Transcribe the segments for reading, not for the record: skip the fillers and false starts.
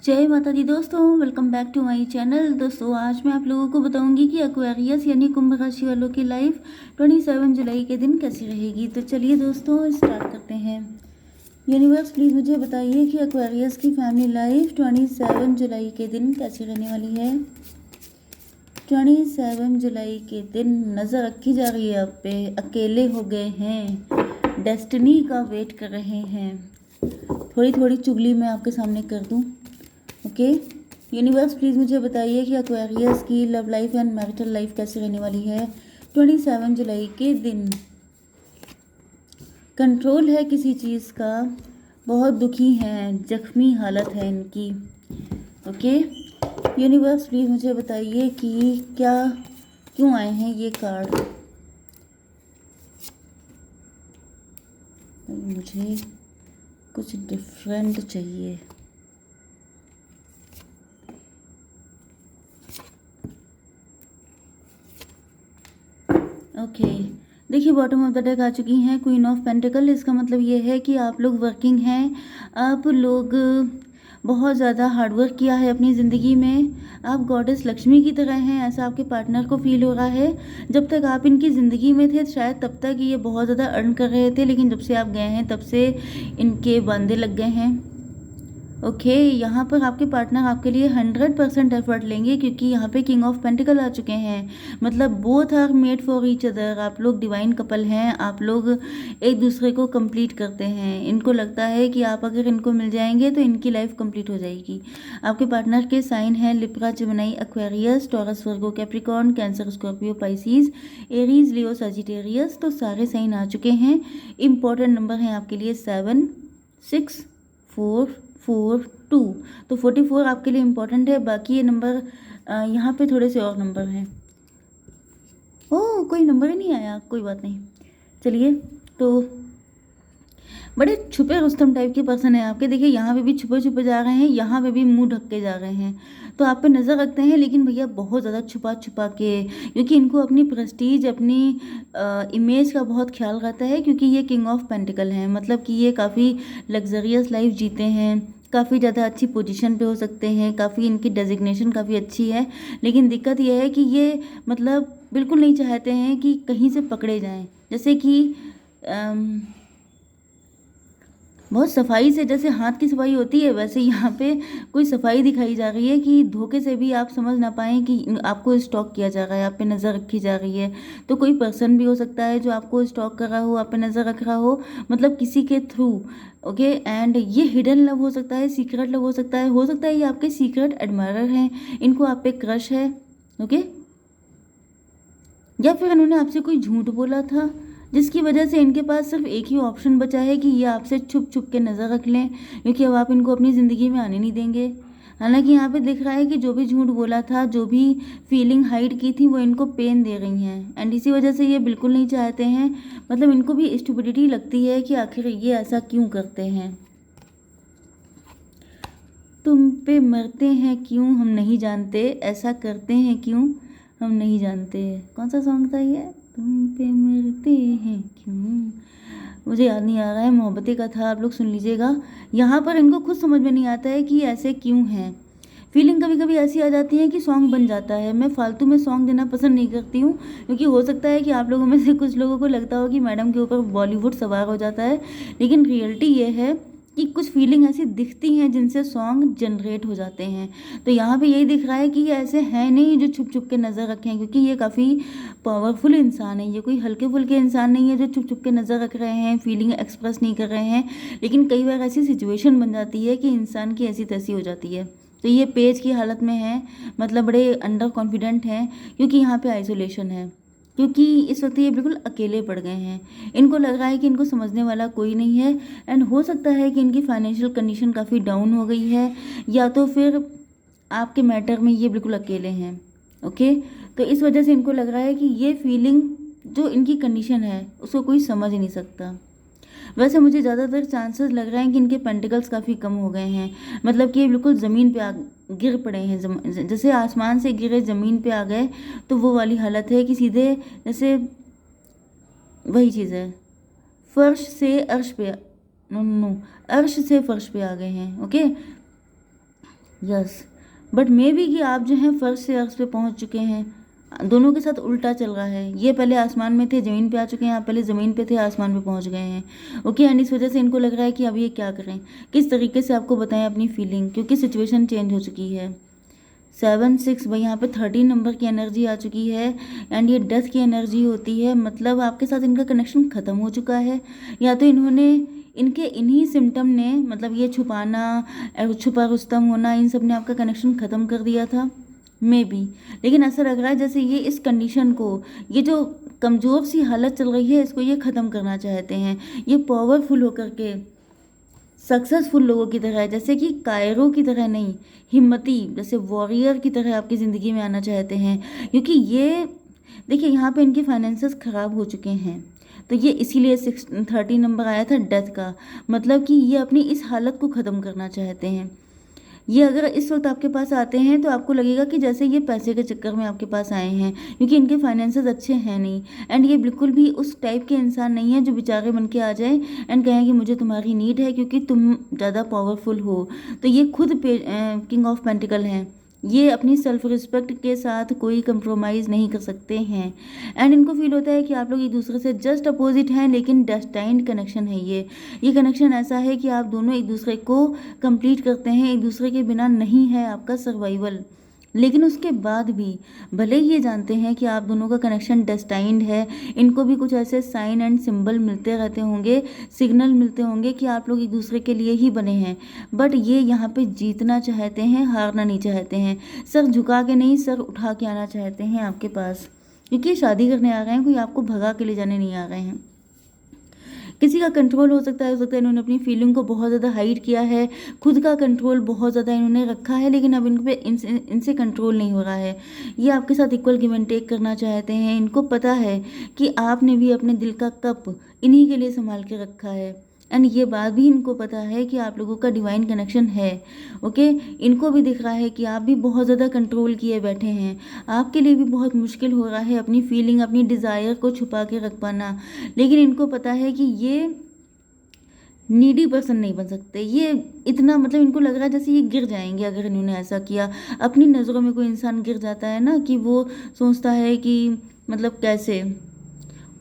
जय माता दी दोस्तों, welcome back to my channel. दोस्तों आज मैं आप लोगों को बताऊंगी कि एक्वेरियस यानी कुंभ राशि वालों की लाइफ 27 जुलाई के दिन कैसी रहेगी। तो चलिए दोस्तों स्टार्ट करते हैं। यूनिवर्स प्लीज़ मुझे बताइए कि एक्वेरियस की फैमिली लाइफ 27 जुलाई के दिन कैसी रहने वाली है। 27 जुलाई के दिन नज़र रखी जा रही है आप पे। अकेले हो गए हैं, डेस्टिनी का वेट कर रहे हैं। थोड़ी थोड़ी चुगली मैं आपके सामने कर दूं। ओके यूनिवर्स प्लीज़ मुझे बताइए कि एक्वेरियस की love life and marital life कैसे रहने वाली है 27 जुलाई के दिन। कंट्रोल है किसी चीज़ का, बहुत दुखी हैं, जख्मी हालत है इनकी। ओके यूनिवर्स प्लीज़ मुझे बताइए कि क्या क्यों आए हैं ये कार्ड। मुझे कुछ डिफरेंट चाहिए। ओके देखिए बॉटम ऑफ द डेक आ चुकी हैं क्वीन ऑफ पेंटिकल। इसका मतलब ये है कि आप लोग वर्किंग हैं, आप लोग बहुत ज़्यादा हार्डवर्क किया है अपनी ज़िंदगी में। आप गॉडेस लक्ष्मी की तरह हैं, ऐसा आपके पार्टनर को फील हो रहा है। जब तक आप इनकी ज़िंदगी में थे शायद तब तक ये बहुत ज़्यादा अर्न कर रहे थे, लेकिन जब से आप गए हैं तब से इनके बांधे लग गए हैं। ओके यहाँ पर आपके पार्टनर आपके लिए 100% एफर्ट लेंगे, क्योंकि यहाँ पे किंग ऑफ पेंटिकल आ चुके हैं। मतलब both are made for each other. आप लोग डिवाइन कपल हैं, आप लोग एक दूसरे को कंप्लीट करते हैं। इनको लगता है कि आप अगर इनको मिल जाएंगे तो इनकी लाइफ कंप्लीट हो जाएगी। आपके पार्टनर के साइन हैं Libra, Gemini, Aquarius, Taurus, Virgo, Capricorn, Cancer, Scorpio, Pisces, Aries, Leo, Sagittarius. तो सारे साइन आ चुके हैं। इंपॉर्टेंट नंबर हैं आपके लिए 7, 6, 4, 4, 2। तो 44 आपके लिए इम्पोर्टेंट है। बाकी ये नंबर यहाँ पे थोड़े से और नंबर हैं। ओह कोई नंबर ही नहीं आया, कोई बात नहीं। चलिए तो बड़े छुपे रुस्तम टाइप के पर्सन है आपके। देखिए यहाँ पे भी छुपे छुपे जा रहे हैं, यहाँ पे भी मुंह ढक के जा रहे हैं। तो आप पे नज़र रखते हैं, लेकिन भैया बहुत ज़्यादा छुपा छुपा के, क्योंकि इनको अपनी प्रेस्टीज, अपनी इमेज का बहुत ख्याल रहता है। क्योंकि ये किंग ऑफ पेंटिकल हैं, मतलब कि ये काफ़ी लग्जरियस लाइफ जीते हैं, काफ़ी ज़्यादा अच्छी पोजीशन पे हो सकते हैं, काफ़ी इनकी डेजिग्नेशन काफ़ी अच्छी है। लेकिन दिक्कत यह है कि ये मतलब बिल्कुल नहीं चाहते हैं कि कहीं से पकड़े जाएं। जैसे कि बहुत सफाई से, जैसे हाथ की सफाई होती है, वैसे यहाँ पे कोई सफाई दिखाई जा रही है कि धोखे से भी आप समझ ना पाएँ कि आपको स्टॉक किया जा रहा है, आप पे नज़र रखी जा रही है। तो कोई पर्सन भी हो सकता है जो आपको स्टॉक कर रहा हो, आप पे नज़र रख रहा हो, मतलब किसी के थ्रू। ओके एंड ये हिडन लव हो सकता है, सीक्रेट लव हो सकता है ये आपके सीक्रेट एडमायरर हैं, इनको आप पे क्रश है। ओके या फिर इन्होंने आपसे कोई झूठ बोला था, जिसकी वजह से इनके पास सिर्फ एक ही ऑप्शन बचा है कि ये आपसे छुप छुप के नज़र रख लें, क्योंकि अब आप इनको अपनी ज़िंदगी में आने नहीं देंगे। हालांकि यहाँ पे दिख रहा है कि जो भी झूठ बोला था, जो भी फीलिंग हाइड की थी, वो इनको पेन दे रही हैं। एंड इसी वजह से ये बिल्कुल नहीं चाहते हैं, मतलब इनको भी स्टुपिडिटी लगती है कि आखिर ये ऐसा क्यों करते हैं। तुम पे मरते हैं क्यों हम नहीं जानते, ऐसा करते हैं क्यों हम नहीं जानते। कौन सा सॉन्ग था ये? तुम पे मरते हैं क्यों, मुझे याद नहीं आ रहा है, मोहब्बतें का था, आप लोग सुन लीजिएगा। यहाँ पर इनको खुद समझ में नहीं आता है कि ऐसे क्यों हैं। फीलिंग कभी कभी ऐसी आ जाती है कि सॉन्ग बन जाता है। मैं फालतू में सॉन्ग देना पसंद नहीं करती हूँ, क्योंकि हो सकता है कि आप लोगों में से कुछ लोगों को लगता हो कि मैडम के ऊपर बॉलीवुड सवार हो जाता है, लेकिन रियलिटी ये है कि कुछ फीलिंग ऐसी दिखती हैं जिनसे सॉन्ग जनरेट हो जाते हैं। तो यहाँ पे यही दिख रहा है कि ये ऐसे हैं नहीं जो छुप छुप के नज़र रखें, क्योंकि ये काफ़ी पावरफुल इंसान है। ये कोई हल्के फुल्के इंसान नहीं है जो छुप छुप के नज़र रख रहे हैं, फीलिंग एक्सप्रेस नहीं कर रहे हैं। लेकिन कई बार ऐसी सिचुएशन बन जाती है कि इंसान की ऐसी तैसी हो जाती है। तो ये पेज की हालत में है, मतलब बड़े अंडर कॉन्फिडेंट हैं, क्योंकि यहाँ पे आइसोलेशन है, क्योंकि इस वक्त ये बिल्कुल अकेले पड़ गए हैं। इनको लग रहा है कि इनको समझने वाला कोई नहीं है। एंड हो सकता है कि इनकी फाइनेंशियल कंडीशन काफ़ी डाउन हो गई है, या तो फिर आपके मैटर में ये बिल्कुल अकेले हैं। ओके तो इस वजह से इनको लग रहा है कि ये फीलिंग जो इनकी कंडीशन है उसको कोई समझ ही नहीं सकता। वैसे मुझे ज़्यादातर चांसेस लग रहे हैं कि इनके पेंटिकल्स काफ़ी कम हो गए हैं, मतलब कि ये बिल्कुल ज़मीन पे गिर पड़े हैं, जैसे आसमान से गिरे ज़मीन पे आ गए, तो वो वाली हालत है कि सीधे जैसे वही चीज़ है, फर्श से अर्श पे, नो नो, अर्श से फर्श पे आ गए हैं। Okay yes, but may be कि आप जो हैं फर्श से अर्श पे पहुंच चुके हैं। दोनों के साथ उल्टा चल रहा है, ये पहले आसमान में थे ज़मीन पे आ चुके हैं, आप पहले ज़मीन पे थे आसमान पे पहुंच गए हैं। ओके, एंड इस वजह से इनको लग रहा है कि अब ये क्या करें, किस तरीके से आपको बताएं अपनी फीलिंग, क्योंकि सिचुएशन चेंज हो चुकी है। 7 6 भाई यहाँ पे 13 नंबर की एनर्जी आ चुकी है एंड ये डेथ की एनर्जी होती है, मतलब आपके साथ इनका कनेक्शन ख़त्म हो चुका है, या तो इन्होंने इनके इन्हीं सिम्टम ने, मतलब ये छुपाना, छुपा रुस्तम होना, इन सब ने आपका कनेक्शन ख़त्म कर दिया था मे बी। लेकिन ऐसा लग रहा है जैसे ये इस कंडीशन को, ये जो कमज़ोर सी हालत चल रही है, इसको ये ख़त्म करना चाहते हैं। ये पावरफुल होकर के सक्सेसफुल लोगों की तरह, जैसे कि कायरों की तरह नहीं, हिम्मती जैसे वॉरियर की तरह आपकी ज़िंदगी में आना चाहते हैं। क्योंकि ये देखिए यहाँ पे इनके फाइनेंसेस ख़राब हो चुके हैं, तो ये इसीलिए 13 नंबर आया था डेथ का, मतलब कि ये अपनी इस हालत को ख़त्म करना चाहते हैं। ये अगर इस वक्त आपके पास आते हैं तो आपको लगेगा कि जैसे ये पैसे के चक्कर में आपके पास आए हैं, क्योंकि इनके फाइनेंसेस अच्छे हैं नहीं, एंड ये बिल्कुल भी उस टाइप के इंसान नहीं है जो बेचारे बन के आ जाए एंड कहें कि मुझे तुम्हारी नीड है क्योंकि तुम ज़्यादा पावरफुल हो। तो ये खुद किंग ऑफ पेंटिकल हैं, ये अपनी सेल्फ रिस्पेक्ट के साथ कोई कंप्रोमाइज़ नहीं कर सकते हैं, एंड इनको फील होता है कि आप लोग एक दूसरे से जस्ट अपोजिट हैं, लेकिन डेस्टाइन्ड कनेक्शन है ये कनेक्शन ऐसा है कि आप दोनों एक दूसरे को कंप्लीट करते हैं, एक दूसरे के बिना नहीं है आपका सर्वाइवल। लेकिन उसके बाद भी भले ही ये जानते हैं कि आप दोनों का कनेक्शन डेस्टाइन्ड है, इनको भी कुछ ऐसे साइन एंड सिंबल मिलते रहते होंगे, सिग्नल मिलते होंगे कि आप लोग एक दूसरे के लिए ही बने हैं, बट ये यहाँ पे जीतना चाहते हैं, हारना नहीं चाहते हैं, सर झुका के नहीं सर उठा के आना चाहते हैं आपके पास, क्योंकि शादी करने आ रहे हैं, कोई आपको भगा के ले जाने नहीं आ रहे हैं। किसी का कंट्रोल हो सकता है इन्होंने अपनी फीलिंग को बहुत ज़्यादा हाइड किया है, खुद का कंट्रोल बहुत ज़्यादा इन्होंने रखा है, लेकिन अब इन पे इनसे कंट्रोल नहीं हो रहा है। ये आपके साथ इक्वल गिव एंड टेक करना चाहते हैं, इनको पता है कि आपने भी अपने दिल का कप इन्हीं के लिए संभाल के रखा है, एंड ये बात भी इनको पता है कि आप लोगों का डिवाइन कनेक्शन है। ओके, इनको भी दिख रहा है कि आप भी बहुत ज़्यादा कंट्रोल किए बैठे हैं, आपके लिए भी बहुत मुश्किल हो रहा है अपनी फीलिंग, अपनी डिज़ायर को छुपा के रख पाना, लेकिन इनको पता है कि ये नीडी पर्सन नहीं बन सकते। ये इतना, मतलब इनको लग रहा है जैसे ये गिर जाएंगे अगर इन्होंने ऐसा किया। अपनी नज़रों में कोई इंसान गिर जाता है ना, कि वो सोचता है कि मतलब कैसे,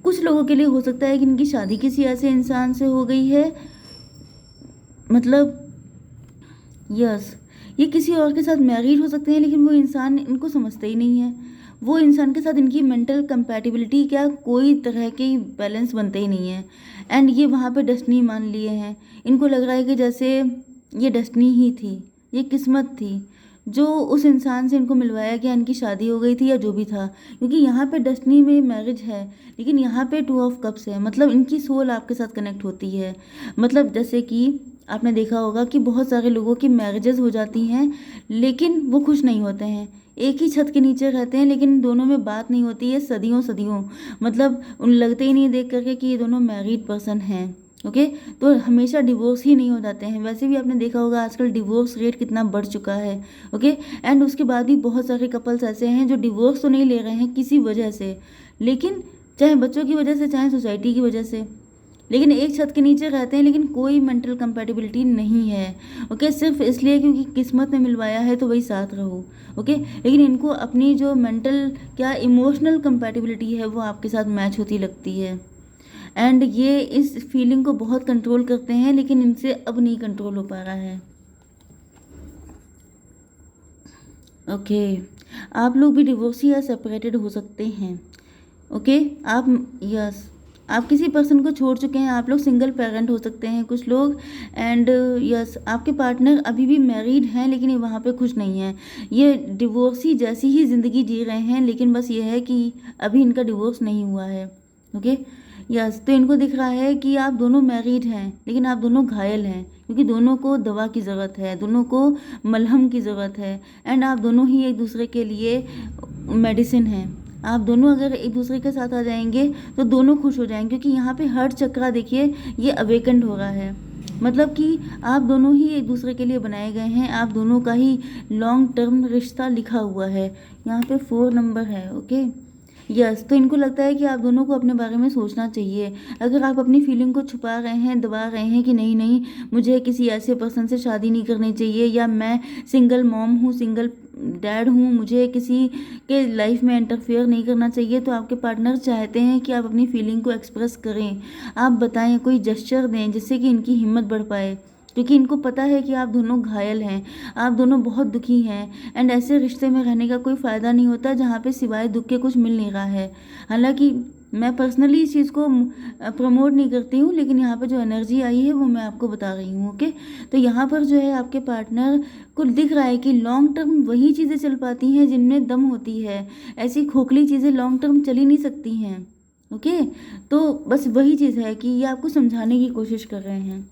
कुछ लोगों के लिए हो सकता है कि इनकी शादी किसी ऐसे इंसान से हो गई है, मतलब यस, ये किसी और के साथ मैरिड हो सकते हैं, लेकिन वो इंसान इनको समझते ही नहीं है, वो इंसान के साथ इनकी मेंटल कंपैटिबिलिटी क्या कोई तरह के बैलेंस बनते ही नहीं है, एंड ये वहाँ पे डेस्टिनी मान लिए हैं। इनको लग रहा है कि जैसे ये डेस्टिनी ही थी, ये किस्मत थी जो उस इंसान से इनको मिलवाया गया, इनकी शादी हो गई थी या जो भी था, क्योंकि यहाँ पे डेस्टिनी में मैरिज है, लेकिन यहाँ पे 2 ऑफ कप्स है, मतलब इनकी सोल आपके साथ कनेक्ट होती है। मतलब जैसे कि आपने देखा होगा कि बहुत सारे लोगों की मैरिजेस हो जाती हैं, लेकिन वो खुश नहीं होते हैं, एक ही छत के नीचे रहते हैं, लेकिन दोनों में बात नहीं होती है सदियों सदियों, मतलब उन लगते ही नहीं देख करके कि ये दोनों मैरिड पर्सन हैं। ओके, तो हमेशा डिवोर्स ही नहीं हो जाते हैं। वैसे भी आपने देखा होगा आजकल डिवोर्स रेट कितना बढ़ चुका है। ओके, एंड उसके बाद भी बहुत सारे कपल्स ऐसे हैं जो डिवोर्स तो नहीं ले रहे हैं किसी वजह से, लेकिन चाहे बच्चों की वजह से, चाहे सोसाइटी की वजह से, लेकिन एक छत के नीचे रहते हैं, लेकिन कोई मेंटल कंपैटिबिलिटी नहीं है। ओके, सिर्फ इसलिए क्योंकि किस्मत ने मिलवाया है तो वही साथ रहो। ओके, लेकिन इनको अपनी जो मेंटल क्या इमोशनल कंपैटिबिलिटी है वो आपके साथ मैच होती लगती है, एंड ये इस फीलिंग को बहुत कंट्रोल करते हैं, लेकिन इनसे अब नहीं कंट्रोल हो पा रहा है। ओके, आप लोग भी डिवोर्स या सेपरेटेड हो सकते हैं। ओके, आप यस, आप किसी पर्सन को छोड़ चुके हैं, आप लोग सिंगल पेरेंट हो सकते हैं कुछ लोग, एंड यस आपके पार्टनर अभी भी मैरिड हैं, लेकिन ये वहाँ पे खुश नहीं है, ये डिवोर्सी जैसी ही ज़िंदगी जी रहे हैं, लेकिन बस ये है कि अभी इनका डिवोर्स नहीं हुआ है। ओके, यस, तो इनको दिख रहा है कि आप दोनों मैरिड हैं, लेकिन आप दोनों घायल हैं, क्योंकि दोनों को दवा की ज़रूरत है, दोनों को मलहम की ज़रूरत है, एंड आप दोनों ही एक दूसरे के लिए मेडिसिन हैं। आप दोनों अगर एक दूसरे के साथ आ जाएंगे तो दोनों खुश हो जाएंगे, क्योंकि यहाँ पे हर चक्रा देखिए ये अवेकेंड हो रहा है, मतलब कि आप दोनों ही एक दूसरे के लिए बनाए गए हैं, आप दोनों का ही लॉन्ग टर्म रिश्ता लिखा हुआ है। यहाँ पे 4 नंबर है। ओके, यस, तो इनको लगता है कि आप दोनों को अपने बारे में सोचना चाहिए। अगर आप अपनी फीलिंग को छुपा रहे हैं, दबा रहे हैं कि नहीं नहीं मुझे किसी ऐसे पर्सन से शादी नहीं करनी चाहिए, या मैं सिंगल मॉम हूँ, सिंगल डैड हूँ, मुझे किसी के लाइफ में इंटरफेयर नहीं करना चाहिए, तो आपके पार्टनर चाहते हैं कि आप अपनी फीलिंग को एक्सप्रेस करें, आप बताएं, कोई जेस्चर दें जिससे कि इनकी हिम्मत बढ़ पाए, क्योंकि इनको पता है कि आप दोनों घायल हैं, आप दोनों बहुत दुखी हैं। एंड ऐसे रिश्ते में रहने का कोई फ़ायदा नहीं होता जहाँ पे सिवाय दुख के कुछ मिल नहीं रहा है। हालांकि मैं पर्सनली इस चीज़ को प्रमोट नहीं करती हूँ, लेकिन यहाँ पे जो एनर्जी आई है वो मैं आपको बता रही हूँ। ओके, तो यहाँ पर जो है आपके पार्टनर को दिख रहा है कि लॉन्ग टर्म वही चीज़ें चल पाती हैं जिनमें दम होती है, ऐसी खोखली चीज़ें लॉन्ग टर्म चली नहीं सकती हैं। ओके, तो बस वही चीज़ है कि ये आपको समझाने की कोशिश कर रहे हैं,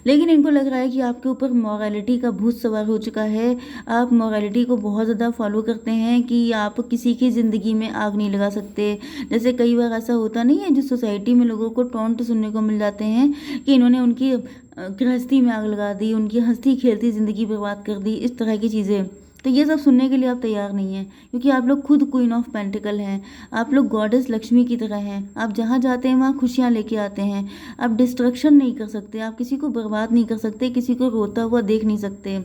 लेकिन इनको लग रहा है कि आपके ऊपर मॉरलिटी का भूत सवार हो चुका है। आप मॉरलिटी को बहुत ज़्यादा फॉलो करते हैं कि आप किसी की ज़िंदगी में आग नहीं लगा सकते। जैसे कई बार ऐसा होता नहीं है, जो सोसाइटी में लोगों को टॉन्ट सुनने को मिल जाते हैं कि इन्होंने उनकी गृहस्थी में आग लगा दी, उनकी हंसती खेलती ज़िंदगी बर्बाद कर दी, इस तरह की चीज़ें। तो ये सब सुनने के लिए आप तैयार नहीं हैं, क्योंकि आप लोग खुद क्वीन ऑफ पेंटिकल हैं। आप लोग गॉडेस लक्ष्मी की तरह हैं। आप जहाँ जाते हैं वहाँ खुशियाँ लेके आते हैं। आप डिस्ट्रक्शन नहीं कर सकते, आप किसी को बर्बाद नहीं कर सकते, किसी को रोता हुआ देख नहीं सकते।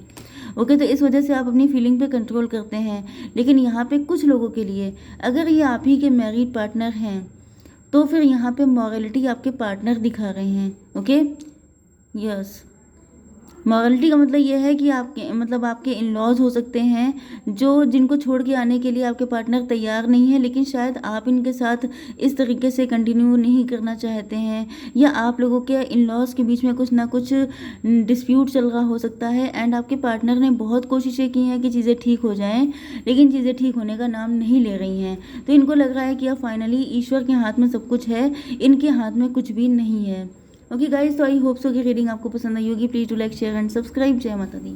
ओके, तो इस वजह से आप अपनी फीलिंग पे कंट्रोल करते हैं। लेकिन यहाँ पे कुछ लोगों के लिए, अगर ये आप ही के मैरिड पार्टनर हैं, तो फिर यहाँ पे मॉरलिटी आपके पार्टनर दिखा रहे हैं। ओके, यस, मॉरलिटी का मतलब ये है कि आपके इन लॉज हो सकते हैं जो जिनको छोड़ के आने के लिए आपके पार्टनर तैयार नहीं है, लेकिन शायद आप इनके साथ इस तरीके से कंटिन्यू नहीं करना चाहते हैं, या आप लोगों के इन लॉज के बीच में कुछ ना कुछ डिस्प्यूट चल रहा हो सकता है। एंड आपके पार्टनर ने बहुत कोशिशें की हैं कि चीज़ें ठीक हो जाएं, लेकिन चीज़ें ठीक होने का नाम नहीं ले रही हैं। तो इनको लग रहा है कि अब फाइनली ईश्वर के हाथ में सब कुछ है, इनके हाथ में कुछ भी नहीं है। ओके गाइस, तो आई होप सो कि रीडिंग आपको पसंद आई होगी। Please to like share and subscribe. जय माता दी।